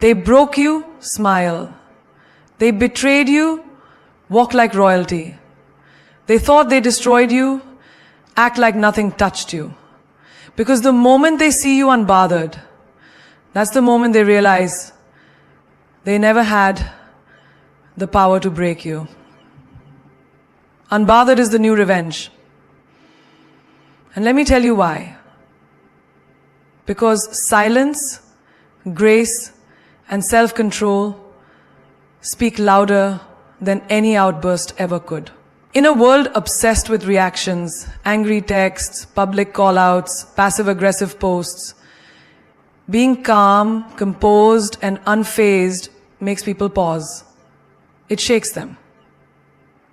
They broke you, smile. They betrayed you, walk like royalty. They thought they destroyed you, act like nothing touched you. Because the moment they see you unbothered, that's the moment they realize they never had the power to break you. Unbothered is the new revenge. And let me tell you why. Because silence, grace, and self-control speak louder than any outburst ever could. In a world obsessed with reactions, angry texts, public call-outs, passive-aggressive posts, being calm, composed, and unfazed makes people pause. It shakes them.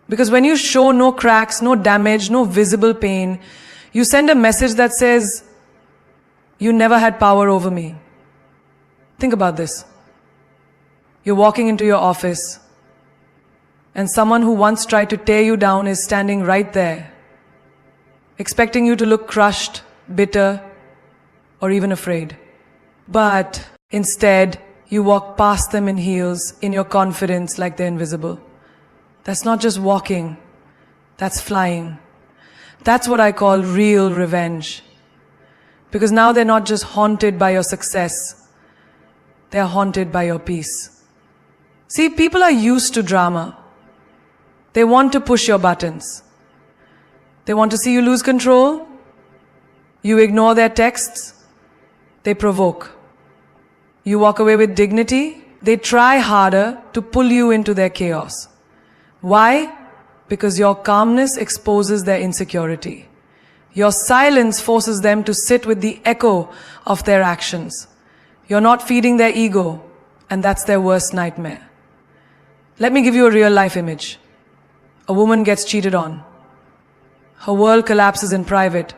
Because when you show no cracks, no damage, no visible pain, you send a message that says, you never had power over me. Think about this. You're walking into your office, and someone who once tried to tear you down is standing right there, expecting you to look crushed, bitter, or even afraid. But instead, you walk past them in heels, in your confidence, like they're invisible. That's not just walking, that's flying. That's what I call real revenge. Because now they're not just haunted by your success, they're haunted by your peace. See, people are used to drama. They want to push your buttons. They want to see you lose control. You ignore their texts. They provoke. You walk away with dignity. They try harder to pull you into their chaos. Why? Because your calmness exposes their insecurity. Your silence forces them to sit with the echo of their actions. You're not feeding their ego, and that's their worst nightmare. Let me give you a real-life image. A woman gets cheated on. Her world collapses in private,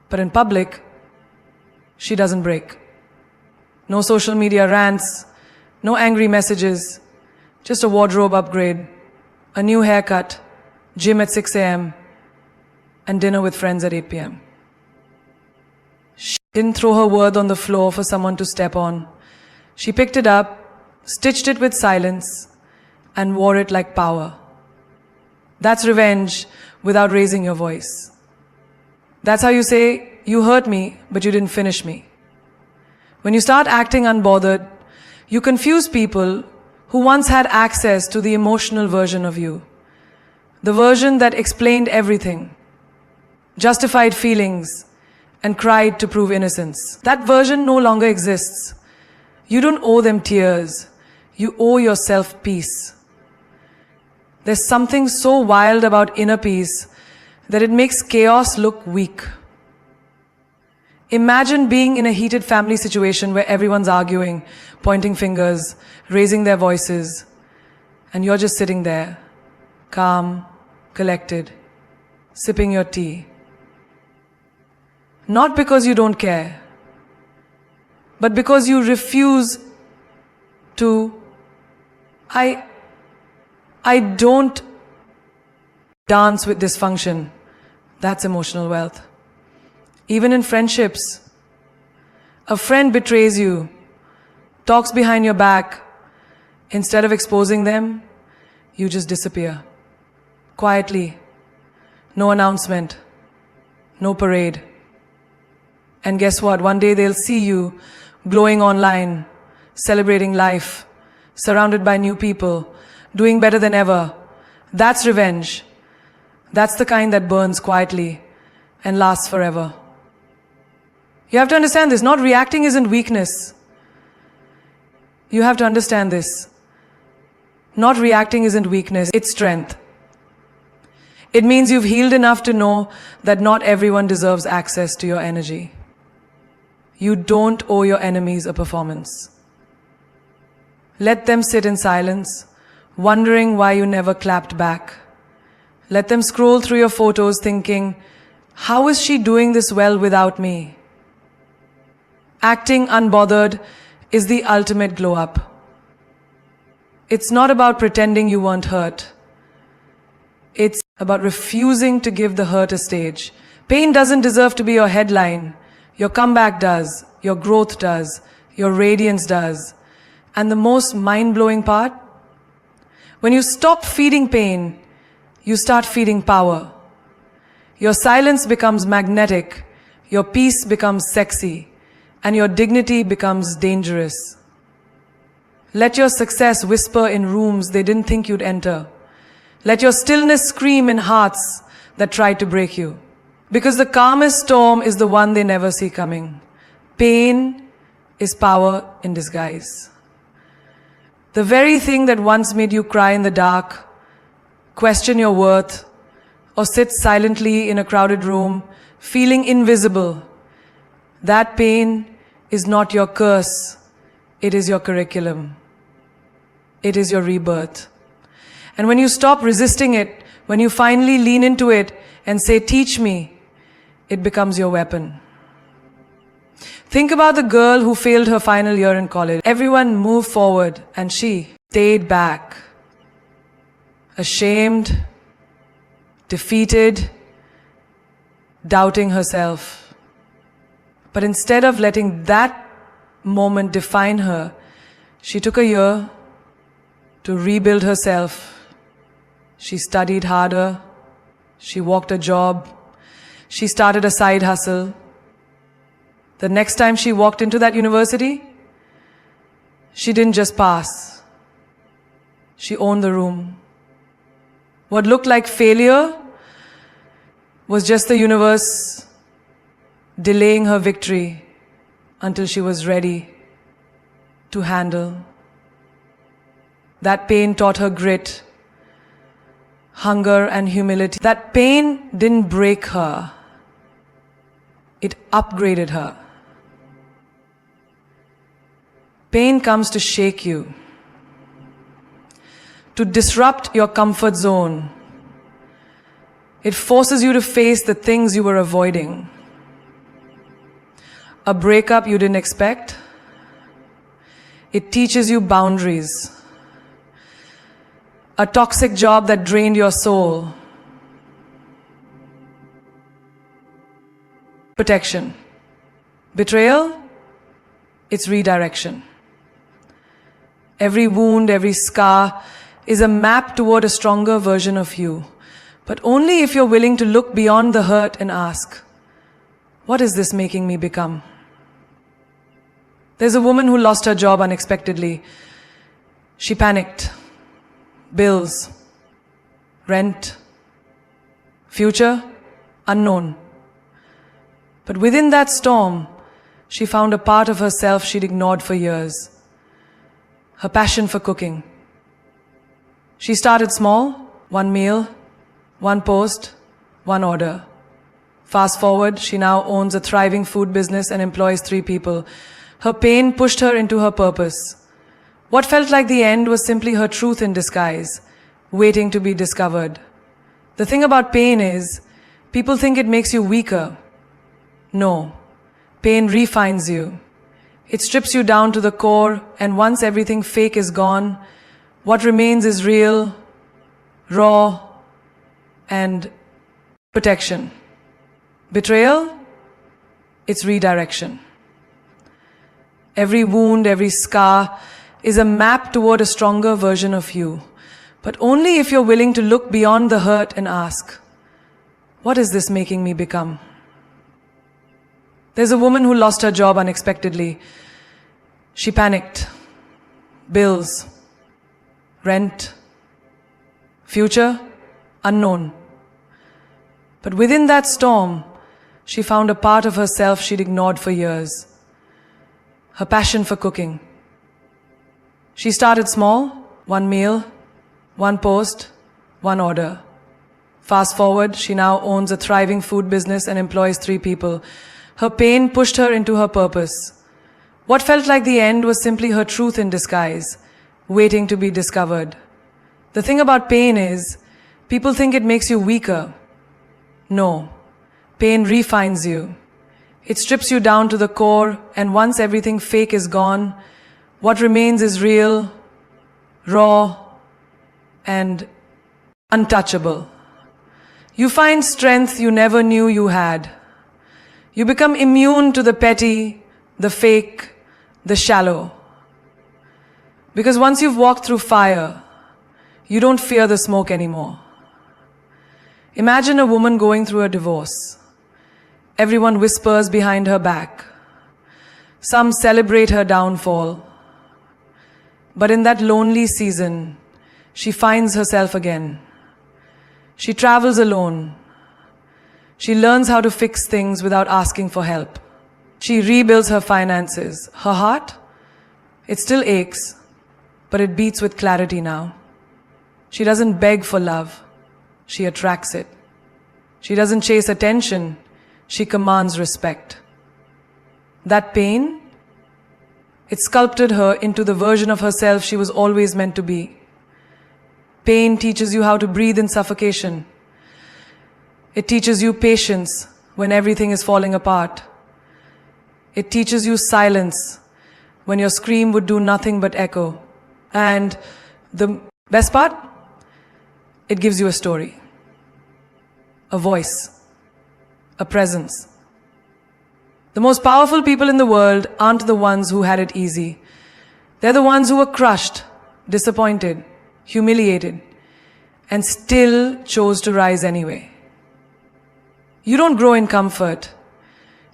but in public, she doesn't break. No social media rants, no angry messages, just a wardrobe upgrade, a new haircut, gym at 6 a.m., and dinner with friends at 8 p.m. She didn't throw her worth on the floor for someone to step on. She picked it up, stitched it with silence, and wore it like power. That's revenge without raising your voice. That's how you say, you hurt me, but you didn't finish me. When you start acting unbothered, you confuse people who once had access to the emotional version of you. The version that explained everything, justified feelings, and cried to prove innocence. That version no longer exists. You don't owe them tears. You owe yourself peace. There's something so wild about inner peace that it makes chaos look weak. Imagine being in a heated family situation where everyone's arguing, pointing fingers, raising their voices, and you're just sitting there, calm, collected, sipping your tea. Not because you don't care, but because you refuse to. I don't dance with dysfunction. That's emotional wealth. Even in friendships, a friend betrays you, talks behind your back. Instead of exposing them, you just disappear. Quietly. No announcement. No parade. And guess what? One day they'll see you glowing online, celebrating life, surrounded by new people, doing better than ever. That's revenge. That's the kind that burns quietly and lasts forever. You have to understand this. Not reacting isn't weakness. You have to understand this. Not reacting isn't weakness, it's strength. It means you've healed enough to know that not everyone deserves access to your energy. You don't owe your enemies a performance. Let them sit in silence, wondering why you never clapped back. Let them scroll through your photos thinking, how is she doing this well without me? Acting unbothered is the ultimate glow up. It's not about pretending you weren't hurt. It's about refusing to give the hurt a stage. Pain doesn't deserve to be your headline. Your comeback does. Your growth does. Your radiance does. And the most mind-blowing part? When you stop feeding pain, you start feeding power. Your silence becomes magnetic, your peace becomes sexy, and your dignity becomes dangerous. Let your success whisper in rooms they didn't think you'd enter. Let your stillness scream in hearts that tried to break you. Because the calmest storm is the one they never see coming. Pain is power in disguise. The very thing that once made you cry in the dark, question your worth, or sit silently in a crowded room, feeling invisible, that pain is not your curse, it is your curriculum. It is your rebirth. And when you stop resisting it, when you finally lean into it and say, "Teach me," it becomes your weapon. Think about the girl who failed her final year in college. Everyone moved forward and she stayed back. Ashamed, defeated, doubting herself. But instead of letting that moment define her, she took a year to rebuild herself. She studied harder. She walked a job. She started a side hustle. The next time she walked into that university, she didn't just pass. She owned the room. What looked like failure was just the universe delaying her victory until she was ready to handle. That pain taught her grit, hunger, and humility. That pain didn't break her. It upgraded her. Pain comes to shake you, to disrupt your comfort zone. It forces you to face the things you were avoiding. A breakup you didn't expect. It teaches you boundaries. A toxic job that drained your soul. Protection. Betrayal, it's redirection. Every wound, every scar is a map toward a stronger version of you. But only if you're willing to look beyond the hurt and ask, what is this making me become? There's a woman who lost her job unexpectedly. She panicked. Bills, rent, future, unknown. But within that storm, she found a part of herself she'd ignored for years. Her passion for cooking. She started small, one meal, one post, one order. Fast forward, she now owns a thriving food business and employs 3 people. Her pain pushed her into her purpose. What felt like the end was simply her truth in disguise, waiting to be discovered. The thing about pain is, people think it makes you weaker. No, pain refines you. It strips you down to the core, and once everything fake is gone, what remains is real, raw, and protection. Betrayal, it's redirection. Every wound, every scar is a map toward a stronger version of you. But only if you're willing to look beyond the hurt and ask, what is this making me become? There's a woman who lost her job unexpectedly. She panicked. Bills, rent, future, unknown. But within that storm, she found a part of herself she'd ignored for years. Her passion for cooking. She started small, one meal, one post, one order. Fast forward, she now owns a thriving food business and employs 3 people. Her pain pushed her into her purpose. What felt like the end was simply her truth in disguise, waiting to be discovered. The thing about pain is, people think it makes you weaker. No, pain refines you. It strips you down to the core, and once everything fake is gone, what remains is real, raw, and untouchable. You find strength you never knew you had. You become immune to the petty, the fake, the shallow. Because once you've walked through fire, you don't fear the smoke anymore. Imagine a woman going through a divorce. Everyone whispers behind her back. Some celebrate her downfall. But in that lonely season, she finds herself again. She travels alone. She learns how to fix things without asking for help. She rebuilds her finances. Her heart? It still aches, but it beats with clarity now. She doesn't beg for love. She attracts it. She doesn't chase attention. She commands respect. That pain, it sculpted her into the version of herself she was always meant to be. Pain teaches you how to breathe in suffocation. It teaches you patience when everything is falling apart. It teaches you silence when your scream would do nothing but echo. And the best part? It gives you a story, a voice, a presence. The most powerful people in the world aren't the ones who had it easy. They're the ones who were crushed, disappointed, humiliated, and still chose to rise anyway. You don't grow in comfort.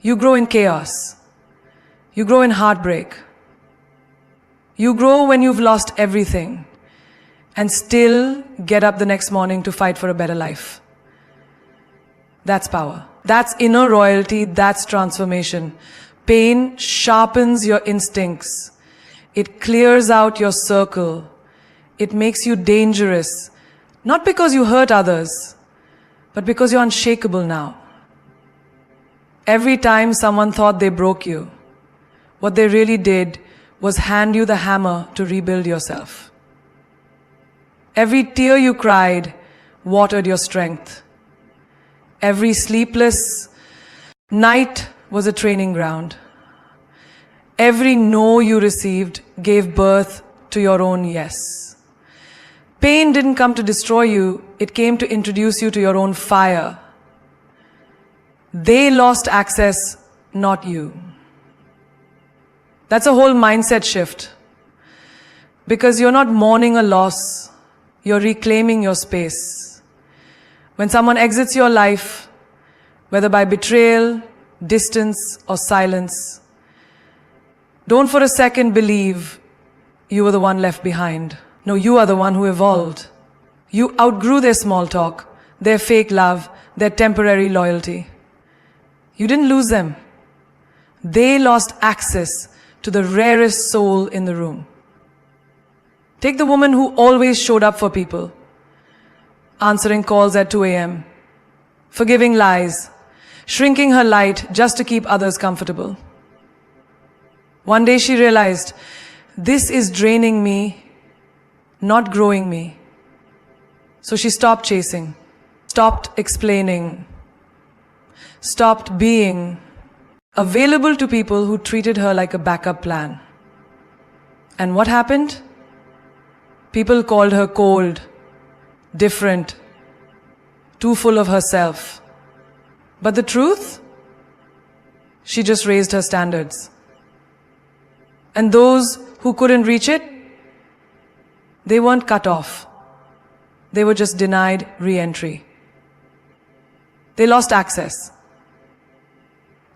You grow in chaos. You grow in heartbreak. You grow when you've lost everything and still get up the next morning to fight for a better life. That's power. That's inner royalty. That's transformation. Pain sharpens your instincts. It clears out your circle. It makes you dangerous. Not because you hurt others, but because you're unshakable now. Every time someone thought they broke you, what they really did was hand you the hammer to rebuild yourself. Every tear you cried watered your strength. Every sleepless night was a training ground. Every no you received gave birth to your own yes. Pain didn't come to destroy you, it came to introduce you to your own fire. They lost access, not you. That's a whole mindset shift. Because you're not mourning a loss, you're reclaiming your space. When someone exits your life, whether by betrayal, distance, or silence, don't for a second believe you were the one left behind. No, you are the one who evolved. You outgrew their small talk, their fake love, their temporary loyalty. You didn't lose them. They lost access to the rarest soul in the room. Take the woman who always showed up for people, answering calls at 2 a.m., forgiving lies, shrinking her light just to keep others comfortable. One day she realized, this is draining me, not growing me. So she stopped chasing, stopped explaining, stopped being available to people who treated her like a backup plan. And what happened? People called her cold, different, too full of herself. But the truth? She just raised her standards. And those who couldn't reach it, they weren't cut off. They were just denied re-entry. They lost access.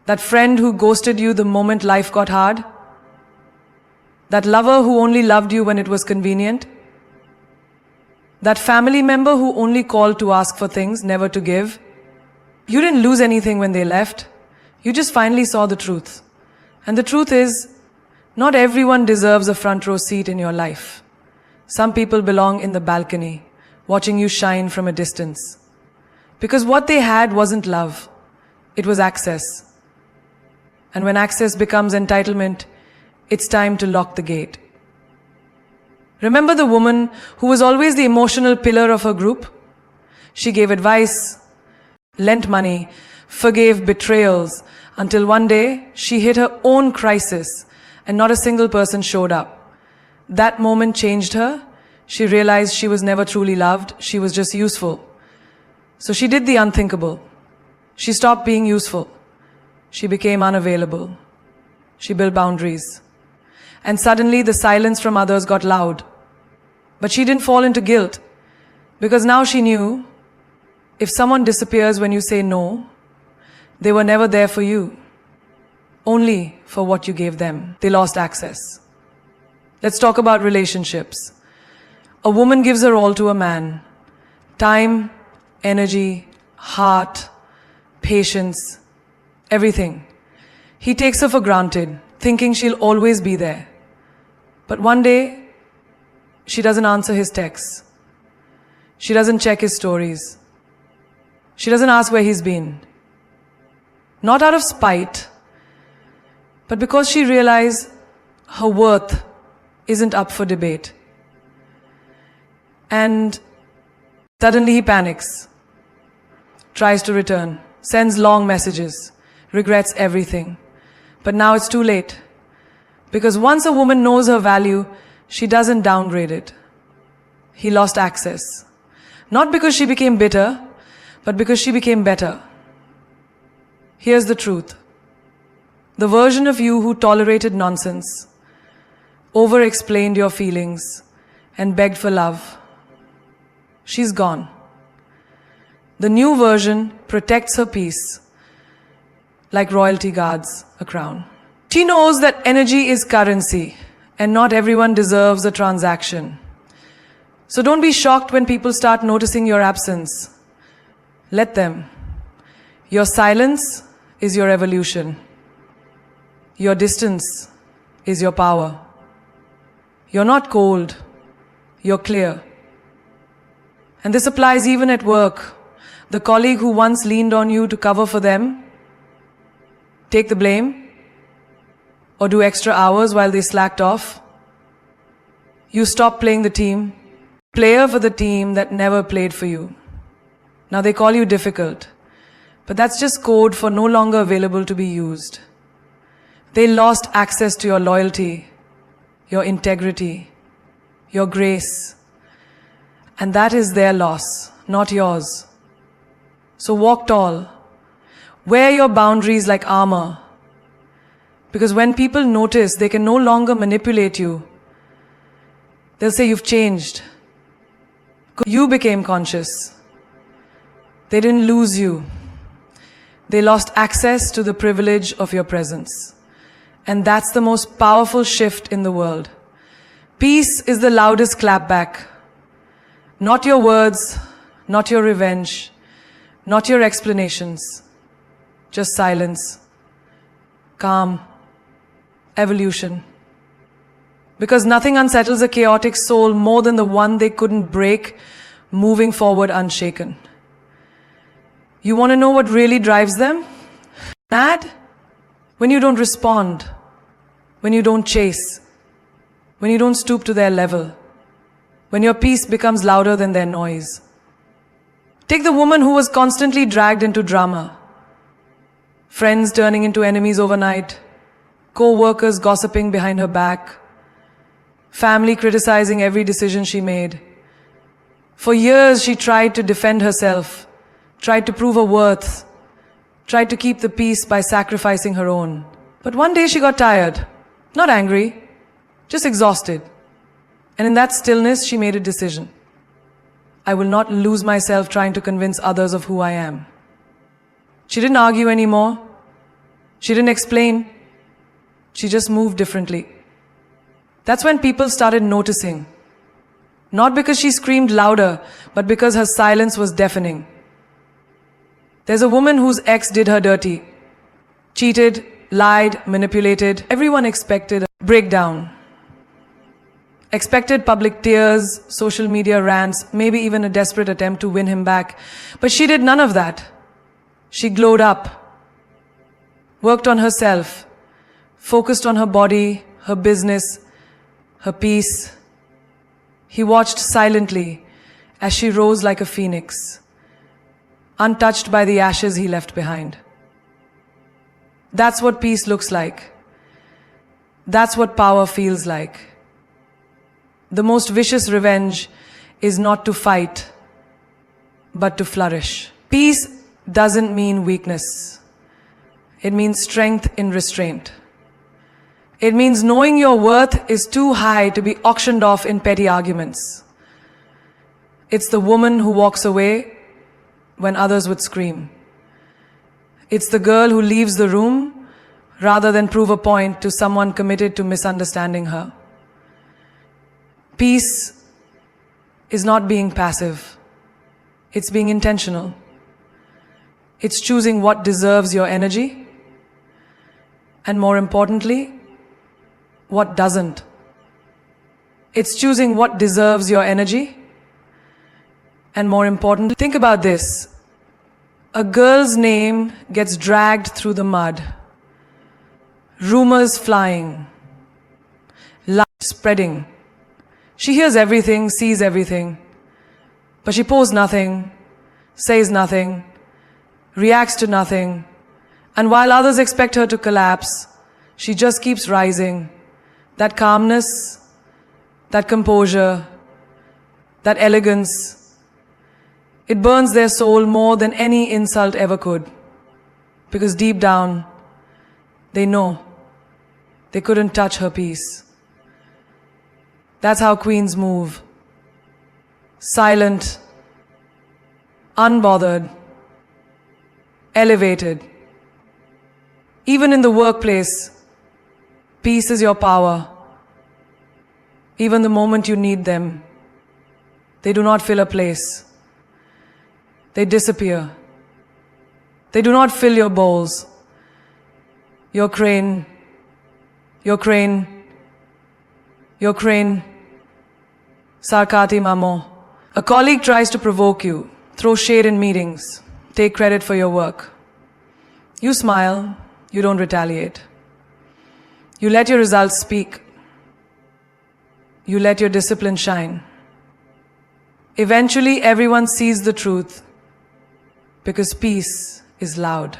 That friend who ghosted you the moment life got hard, that lover who only loved you when it was convenient, that family member who only called to ask for things, never to give. You didn't lose anything when they left. You just finally saw the truth. And the truth is, not everyone deserves a front row seat in your life. Some people belong in the balcony, watching you shine from a distance. Because what they had wasn't love, it was access. And when access becomes entitlement, it's time to lock the gate. Remember the woman who was always the emotional pillar of her group? She gave advice, lent money, forgave betrayals, until one day she hit her own crisis and not a single person showed up. That moment changed her. She realized she was never truly loved, she was just useful. So she did the unthinkable. She stopped being useful. She became unavailable. She built boundaries. and suddenly the silence from others got loud. But she didn't fall into guilt, because now she knew if someone disappears when you say no, they were never there for you, only for what you gave them. They lost access. Let's talk about relationships. A woman gives her all to a man. Time, energy, heart, patience, everything. He takes her for granted, thinking she'll always be there. But one day, she doesn't answer his texts. She doesn't check his stories. She doesn't ask where he's been. Not out of spite, but because she realized her worth isn't up for debate. And suddenly he panics, tries to return, sends long messages, regrets everything. But now it's too late. Because once a woman knows her value, she doesn't downgrade it. He lost access. Not because she became bitter, but because she became better. Here's the truth. The version of you who tolerated nonsense, over-explained your feelings, and begged for love, she's gone. The new version protects her peace, like royalty guards a crown. She knows that energy is currency, and not everyone deserves a transaction. So don't be shocked when people start noticing your absence. Let them. Your silence is your evolution. Your distance is your power. You're not cold, you're clear. And this applies even at work. The colleague who once leaned on you to cover for them, take the blame, or do extra hours while they slacked off. You stop playing the team, player for the team that never played for you. Now they call you difficult, but that's just code for no longer available to be used. They lost access to your loyalty, your integrity, your grace, and that is their loss, not yours. So walk tall. Wear your boundaries like armor. Because when people notice, they can no longer manipulate you. They'll say you've changed. You became conscious. They didn't lose you. They lost access to the privilege of your presence. And that's the most powerful shift in the world. Peace is the loudest clapback. Not your words, not your revenge, not your explanations. Just silence, calm, evolution. Because nothing unsettles a chaotic soul more than the one they couldn't break, moving forward unshaken. You want to know what really drives them? Mad? When you don't respond, when you don't chase, when you don't stoop to their level, when your peace becomes louder than their noise. Take the woman who was constantly dragged into drama. Friends turning into enemies overnight, co-workers gossiping behind her back, family criticizing every decision she made. For years she tried to defend herself, tried to prove her worth, tried to keep the peace by sacrificing her own. But one day she got tired, not angry, just exhausted. And in that stillness she made a decision. I will not lose myself trying to convince others of who I am. She didn't argue anymore. She didn't explain. She just moved differently. That's when people started noticing. Not because she screamed louder, but because her silence was deafening. There's a woman whose ex did her dirty. Cheated, lied, manipulated. Everyone expected a breakdown. Expected public tears, social media rants, maybe even a desperate attempt to win him back. But she did none of that. She glowed up, worked on herself, focused on her body, her business, her peace. He watched silently as she rose like a phoenix, untouched by the ashes he left behind. That's what peace looks like. That's what power feels like. The most vicious revenge is not to fight, but to flourish. Peace doesn't mean weakness. It means strength in restraint. It means knowing your worth is too high to be auctioned off in petty arguments. It's the woman who walks away when others would scream. It's the girl who leaves the room rather than prove a point to someone committed to misunderstanding her. Peace is not being passive. It's being intentional. It's choosing what deserves your energy, and more importantly, what doesn't. It's choosing what deserves your energy, and more importantly, think about this. A girl's name gets dragged through the mud. Rumors flying. Lies spreading. She hears everything, sees everything, but she posts nothing, says nothing, reacts to nothing, and while others expect her to collapse, she just keeps rising. That calmness, that composure, that elegance, it burns their soul more than any insult ever could. Because deep down, they know they couldn't touch her peace. That's how queens move. Silent, unbothered, elevated. Even in the workplace, peace is your power. Even the moment you need them, they do not fill a place. They disappear. They do not fill your bowls. Your crane, your crane, your crane. Sarkati mamo. A colleague tries to provoke you, throw shade in meetings, take credit for your work. You smile, you don't retaliate. You let your results speak. You let your discipline shine. Eventually, everyone sees the truth because peace is loud.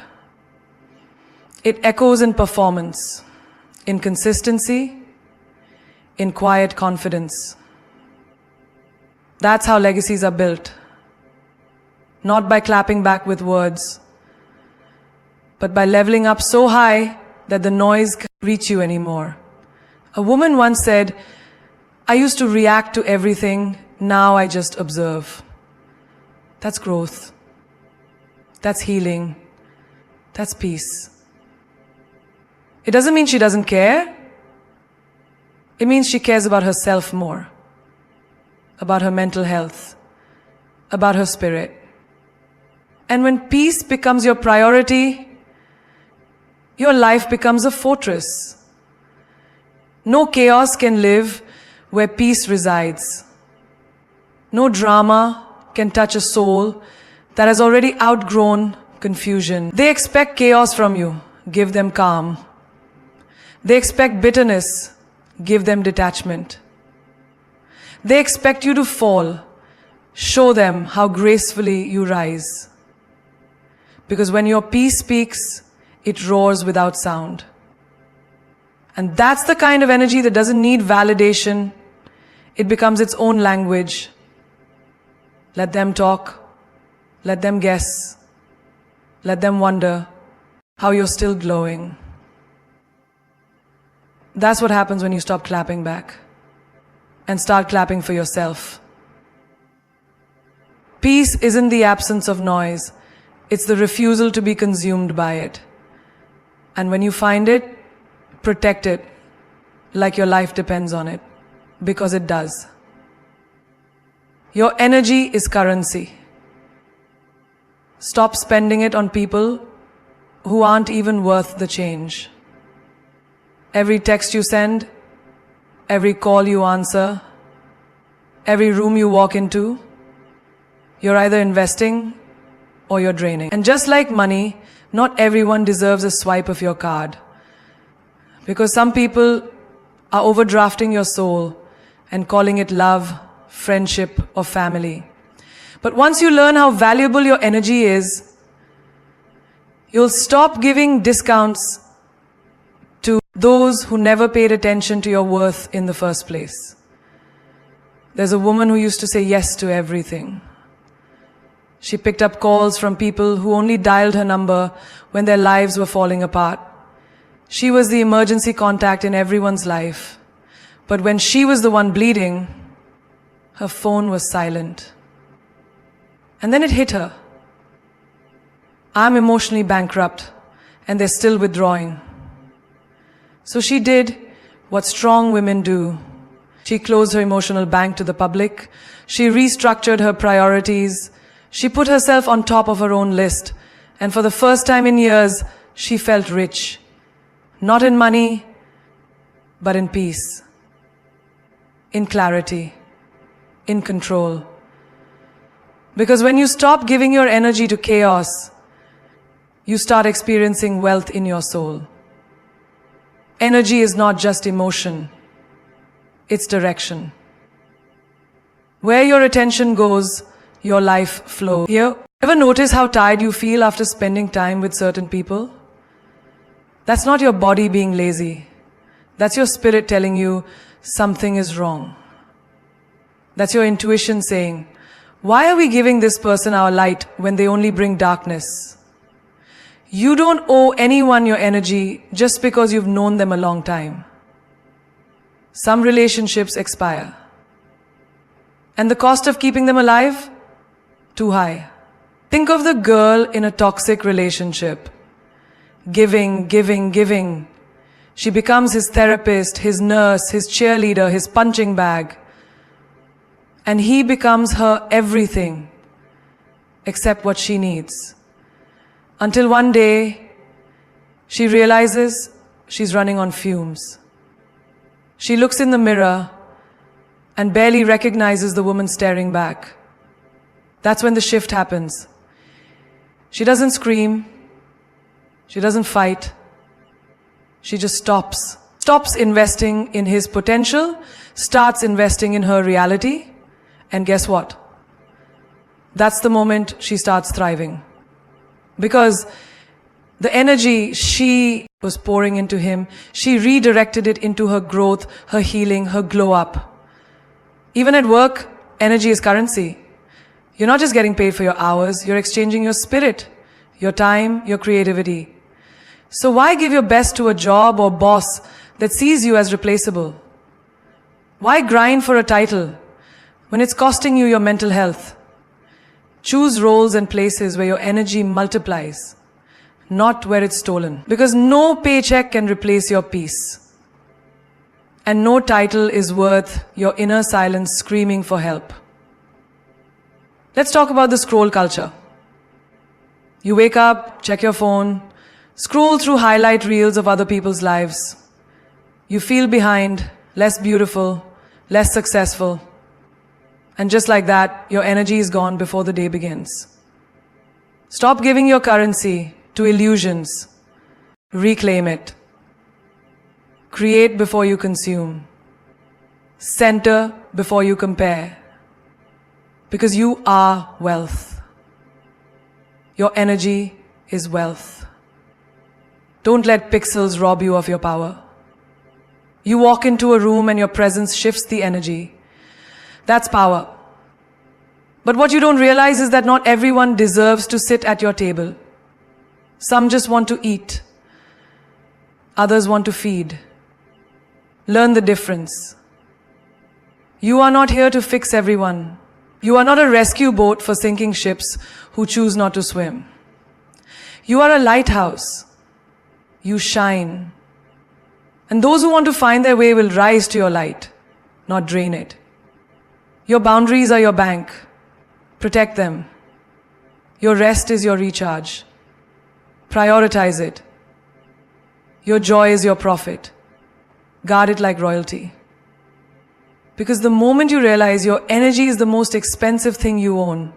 It echoes in performance, in consistency, in quiet confidence. That's how legacies are built. Not by clapping back with words, but by leveling up so high that the noise can't reach you anymore. A woman once said, "I used to react to everything, now I just observe." That's growth. That's healing. That's peace. It doesn't mean she doesn't care. It means she cares about herself more, about her mental health, about her spirit. And when peace becomes your priority, your life becomes a fortress. No chaos can live where peace resides. No drama can touch a soul that has already outgrown confusion. They expect chaos from you. Give them calm. They expect bitterness. Give them detachment. They expect you to fall. Show them how gracefully you rise. Because when your peace speaks, it roars without sound. And that's the kind of energy that doesn't need validation. It becomes its own language. Let them talk. Let them guess. Let them wonder how you're still glowing. That's what happens when you stop clapping back and start clapping for yourself. Peace isn't the absence of noise. It's the refusal to be consumed by it. And when you find it, protect it like your life depends on it, because it does. Your energy is currency. Stop spending it on people who aren't even worth the change. Every text you send, every call you answer, every room you walk into, you're either investing or you're draining. And just like money, not everyone deserves a swipe of your card. Because some people are overdrafting your soul and calling it love, friendship, or family. But once you learn how valuable your energy is, you'll stop giving discounts to those who never paid attention to your worth in the first place. There's a woman who used to say yes to everything. She picked up calls from people who only dialed her number when their lives were falling apart. She was the emergency contact in everyone's life. But when she was the one bleeding, her phone was silent. And then it hit her. I'm emotionally bankrupt, and they're still withdrawing. So she did what strong women do. She closed her emotional bank to the public. She restructured her priorities. She put herself on top of her own list. And for the first time in years, she felt rich. Not in money, but in peace, in clarity, in control. Because when you stop giving your energy to chaos, you start experiencing wealth in your soul. Energy is not just emotion, it's direction. Where your attention goes, your life flows. Here, ever notice how tired you feel after spending time with certain people? That's not your body being lazy. That's your spirit telling you something is wrong. That's your intuition saying, why are we giving this person our light when they only bring darkness? You don't owe anyone your energy just because you've known them a long time. Some relationships expire. And the cost of keeping them alive? Too high. Think of the girl in a toxic relationship. Giving, giving, giving. She becomes his therapist, his nurse, his cheerleader, his punching bag. And he becomes her everything, except what she needs. Until one day, she realizes she's running on fumes. She looks in the mirror and barely recognizes the woman staring back. That's when the shift happens. She doesn't scream. She doesn't fight. She just stops. Stops investing in his potential, starts investing in her reality. And guess what? That's the moment she starts thriving. Because the energy she was pouring into him, she redirected it into her growth, her healing, her glow up. Even at work, energy is currency. You're not just getting paid for your hours, you're exchanging your spirit, your time, your creativity. So why give your best to a job or boss that sees you as replaceable? Why grind for a title when it's costing you your mental health? Choose roles and places where your energy multiplies, not where it's stolen. Because no paycheck can replace your peace. And no title is worth your inner silence screaming for help. Let's talk about the scroll culture. You wake up, check your phone, scroll through highlight reels of other people's lives. You feel behind, less beautiful, less successful. And just like that, your energy is gone before the day begins. Stop giving your currency to illusions. Reclaim it. Create before you consume. Center before you compare. Because you are wealth. Your energy is wealth. Don't let pixels rob you of your power. You walk into a room and your presence shifts the energy. That's power. But what you don't realize is that not everyone deserves to sit at your table. Some just want to eat. Others want to feed. Learn the difference. You are not here to fix everyone. You are not a rescue boat for sinking ships who choose not to swim. You are a lighthouse. You shine. And those who want to find their way will rise to your light, not drain it. Your boundaries are your bank. Protect them. Your rest is your recharge. Prioritize it. Your joy is your profit. Guard it like royalty. Because the moment you realize your energy is the most expensive thing you own,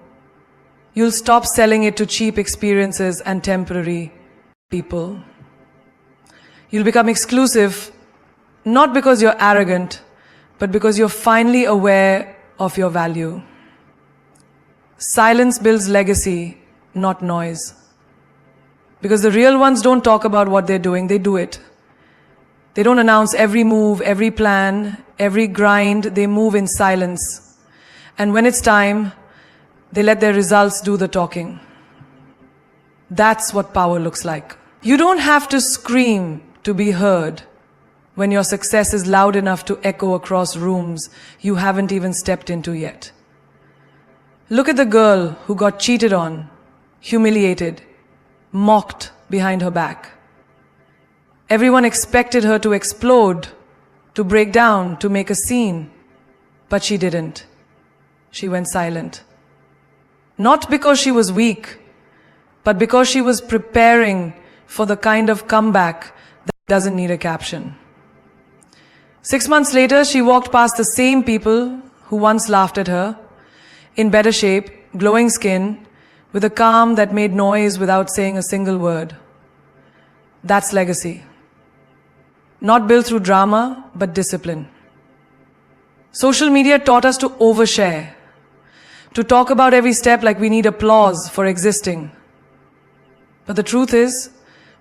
you'll stop selling it to cheap experiences and temporary people. You'll become exclusive, not because you're arrogant, but because you're finally aware of your value. Silence builds legacy, not noise. Because the real ones don't talk about what they're doing, they do it. They don't announce every move, every plan, every grind, they move in silence. And when it's time, they let their results do the talking. That's what power looks like. You don't have to scream to be heard when your success is loud enough to echo across rooms you haven't even stepped into yet. Look at the girl who got cheated on, humiliated, mocked behind her back. Everyone expected her to explode, to break down, to make a scene. But she didn't. She went silent. Not because she was weak, but because she was preparing for the kind of comeback that doesn't need a caption. 6 months later, she walked past the same people who once laughed at her, in better shape, glowing skin, with a calm that made noise without saying a single word. That's legacy. Not built through drama, but discipline. Social media taught us to overshare, to talk about every step like we need applause for existing. But the truth is,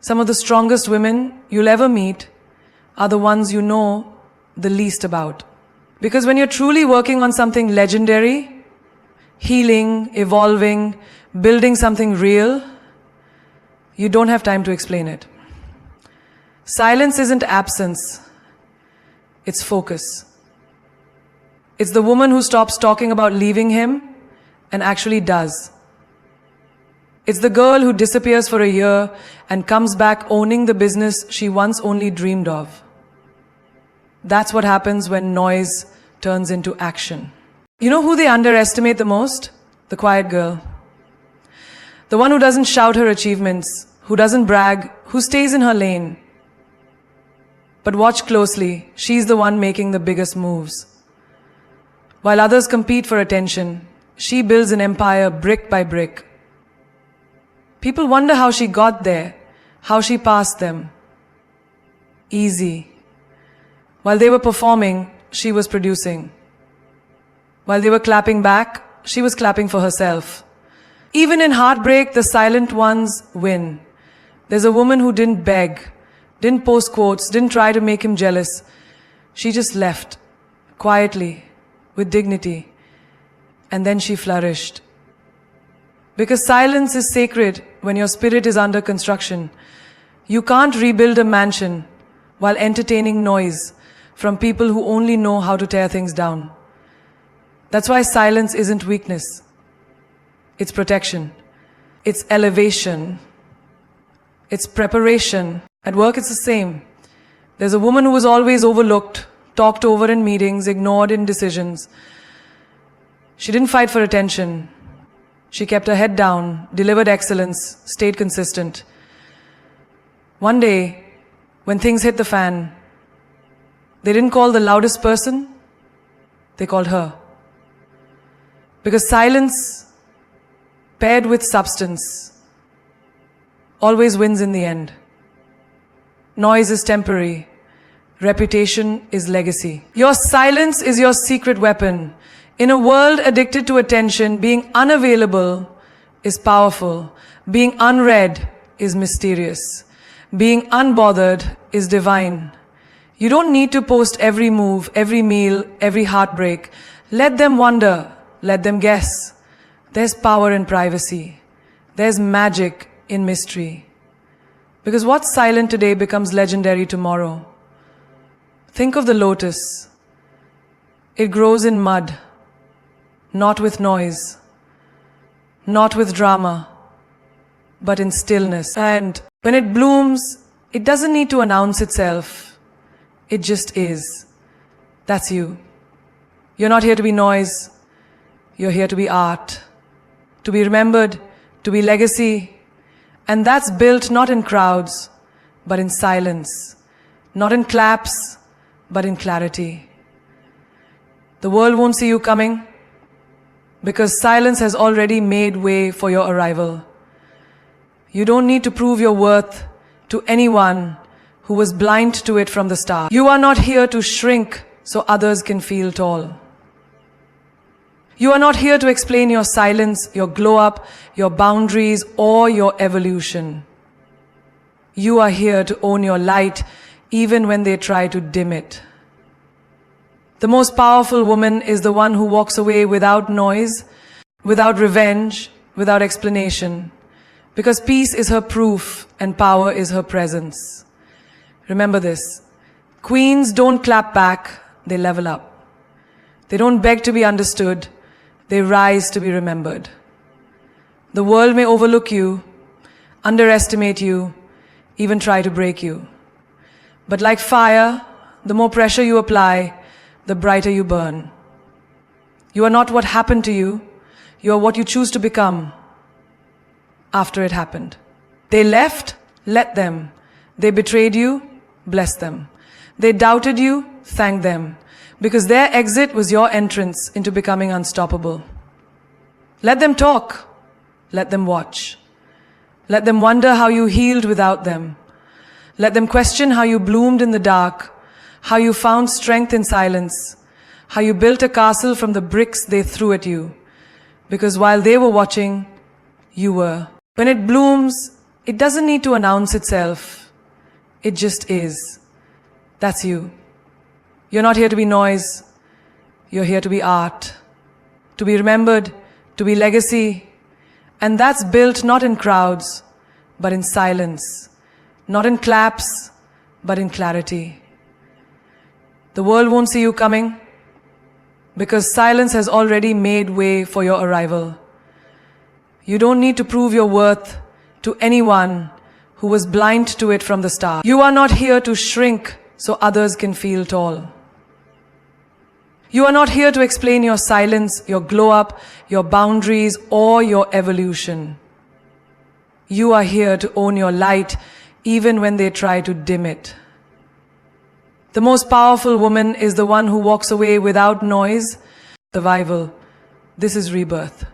some of the strongest women you'll ever meet are the ones you know the least about. Because when you're truly working on something legendary, healing, evolving, building something real, you don't have time to explain it. Silence isn't absence, it's focus. It's the woman who stops talking about leaving him and actually does. It's the girl who disappears for a year and comes back owning the business she once only dreamed of. That's what happens when noise turns into action. You know who they underestimate the most? The quiet girl. The one who doesn't shout her achievements, who doesn't brag, who stays in her lane. But watch closely, she's the one making the biggest moves. While others compete for attention, she builds an empire brick by brick. People wonder how she got there, how she passed them. Easy. While they were performing, she was producing. While they were clapping back, she was clapping for herself. Even in heartbreak, the silent ones win. There's a woman who didn't beg, didn't post quotes, didn't try to make him jealous. She just left, quietly, with dignity. And then she flourished. Because silence is sacred when your spirit is under construction. You can't rebuild a mansion while entertaining noise from people who only know how to tear things down. That's why silence isn't weakness. It's protection. It's elevation. It's preparation. At work, it's the same. There's a woman who was always overlooked, talked over in meetings, ignored in decisions. She didn't fight for attention. She kept her head down, delivered excellence, stayed consistent. One day, when things hit the fan, they didn't call the loudest person, they called her. Because silence, paired with substance, always wins in the end. Noise is temporary. Reputation is legacy. Your silence is your secret weapon. In a world addicted to attention, being unavailable is powerful. Being unread is mysterious. Being unbothered is divine. You don't need to post every move, every meal, every heartbreak. Let them wonder. Let them guess. There's power in privacy. There's magic in mystery. Because what's silent today becomes legendary tomorrow. Think of the lotus. It grows in mud, not with noise, not with drama, but in stillness. And when it blooms, it doesn't need to announce itself. It just is. That's you. You're not here to be noise. You're here to be art, to be remembered, to be legacy. And that's built not in crowds, but in silence. Not in claps, but in clarity. The world won't see you coming because silence has already made way for your arrival. You don't need to prove your worth to anyone who was blind to it from the start. You are not here to shrink so others can feel tall. You are not here to explain your silence, your glow up, your boundaries, or your evolution. You are here to own your light even when they try to dim it. The most powerful woman is the one who walks away without noise, without revenge, without explanation. Because peace is her proof and power is her presence. Remember this. Queens don't clap back, they level up. They don't beg to be understood, they rise to be remembered. The world may overlook you, underestimate you, even try to break you. But like fire, the more pressure you apply, the brighter you burn. You are not what happened to you, you are what you choose to become after it happened. They left, let them. They betrayed you, bless them. They doubted you, thank them. Because their exit was your entrance into becoming unstoppable. Let them talk. Let them watch. Let them wonder how you healed without them. Let them question how you bloomed in the dark, how you found strength in silence, how you built a castle from the bricks they threw at you. Because while they were watching, you were. When it blooms, it doesn't need to announce itself. It just is. That's you. You're not here to be noise. You're here to be art, to be remembered, to be legacy. And that's built not in crowds, but in silence. Not in claps, but in clarity. The world won't see you coming because silence has already made way for your arrival. You don't need to prove your worth to anyone who was blind to it from the start. You are not here to shrink so others can feel tall. You are not here to explain your silence, your glow up, your boundaries, or your evolution. You are here to own your light even when they try to dim it. The most powerful woman is the one who walks away without noise. Survival. This is rebirth.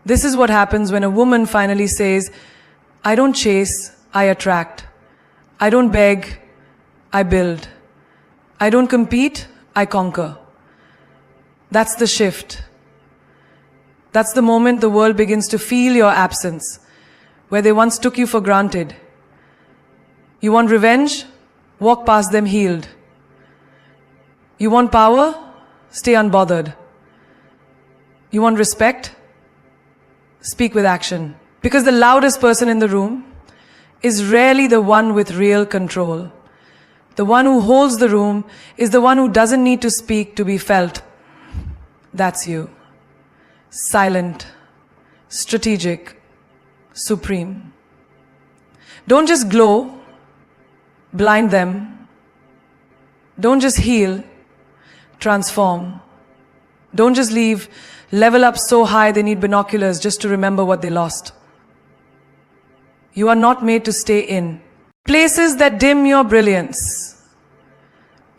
This is what happens when a woman finally says, I don't chase, I attract. I don't beg, I build. I don't compete, I conquer. That's the shift. That's the moment the world begins to feel your absence, where they once took you for granted. You want revenge? Walk past them healed. You want power? Stay unbothered. You want respect? Speak with action. Because the loudest person in the room is rarely the one with real control. The one who holds the room is the one who doesn't need to speak to be felt. That's you. Silent, strategic, supreme. Don't just glow, blind them. Don't just heal, transform. Don't just leave, level up so high they need binoculars just to remember what they lost. You are not made to stay in places that dim your brilliance.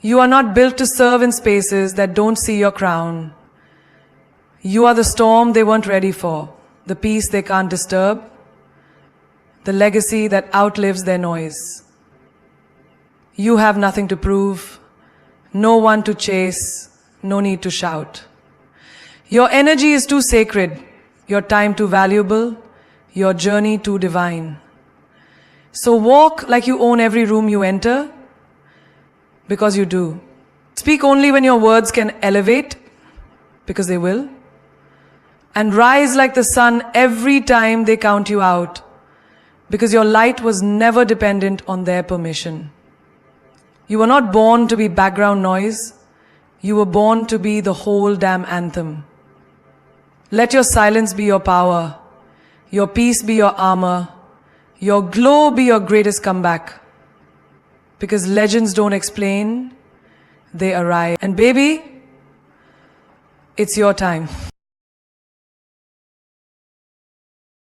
You are not built to serve in spaces that don't see your crown. You are the storm they weren't ready for, the peace they can't disturb, the legacy that outlives their noise. You have nothing to prove, no one to chase, no need to shout. Your energy is too sacred, your time too valuable, your journey too divine. So walk like you own every room you enter, because you do. Speak only when your words can elevate, because they will. And rise like the sun every time they count you out, because your light was never dependent on their permission. You were not born to be background noise. You were born to be the whole damn anthem. Let your silence be your power, your peace be your armor, your glow be your greatest comeback. Because legends don't explain, they arrive. And baby, it's your time.